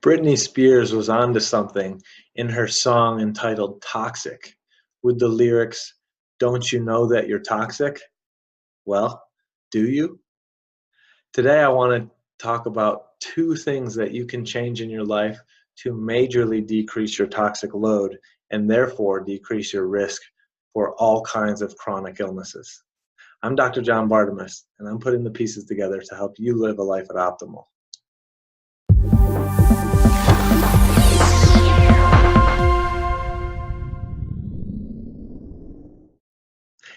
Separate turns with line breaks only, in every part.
Britney Spears was onto something in her song entitled Toxic with the lyrics, "Don't you know that you're toxic?" Well, do you? Today I want to talk about two things that you can change in your life to majorly decrease your toxic load and therefore decrease your risk for all kinds of chronic illnesses. I'm Dr. John Bartemus, and I'm putting the pieces together to help you live a life at optimal.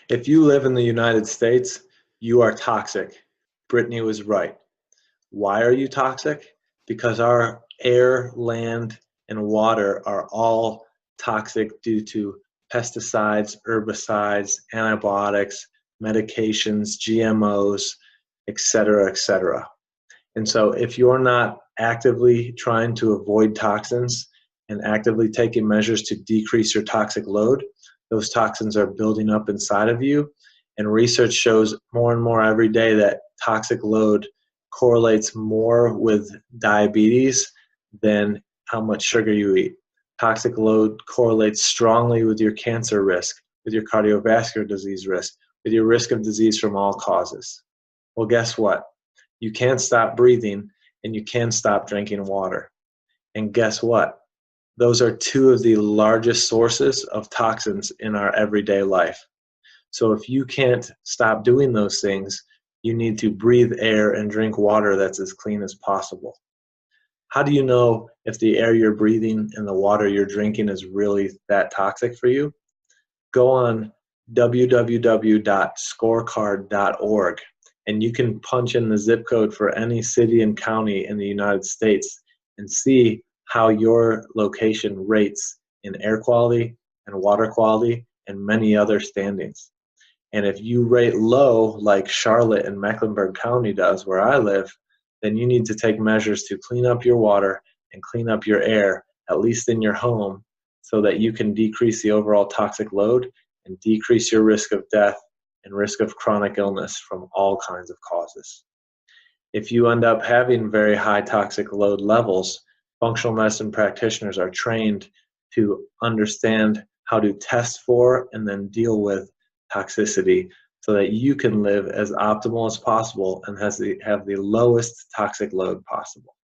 If you live in the United States, you are toxic. Britney was right. Why are you toxic? Because our air, land, and water are all toxic due to pesticides, herbicides, antibiotics, medications, GMOs, etc., etc. And so if you're not actively trying to avoid toxins and actively taking measures to decrease your toxic load, those toxins are building up inside of you. And research shows more and more every day that toxic load correlates more with diabetes than how much sugar you eat. Toxic load correlates strongly with your cancer risk, with your cardiovascular disease risk, with your risk of disease from all causes. Well, guess what? You can't stop breathing and you can stop drinking water. And guess what? Those are two of the largest sources of toxins in our everyday life. So if you can't stop doing those things, you need to breathe air and drink water that's as clean as possible. How do you know if the air you're breathing and the water you're drinking is really that toxic for you? Go on www.scorecard.org and you can punch in the zip code for any city and county in the United States and see how your location rates in air quality and water quality and many other standings. And if you rate low, like Charlotte and Mecklenburg County does, where I live, then you need to take measures to clean up your water and clean up your air, at least in your home, so that you can decrease the overall toxic load and decrease your risk of death and risk of chronic illness from all kinds of causes. If you end up having very high toxic load levels, functional medicine practitioners are trained to understand how to test for and then deal with toxicity so that you can live as optimal as possible and have the lowest toxic load possible.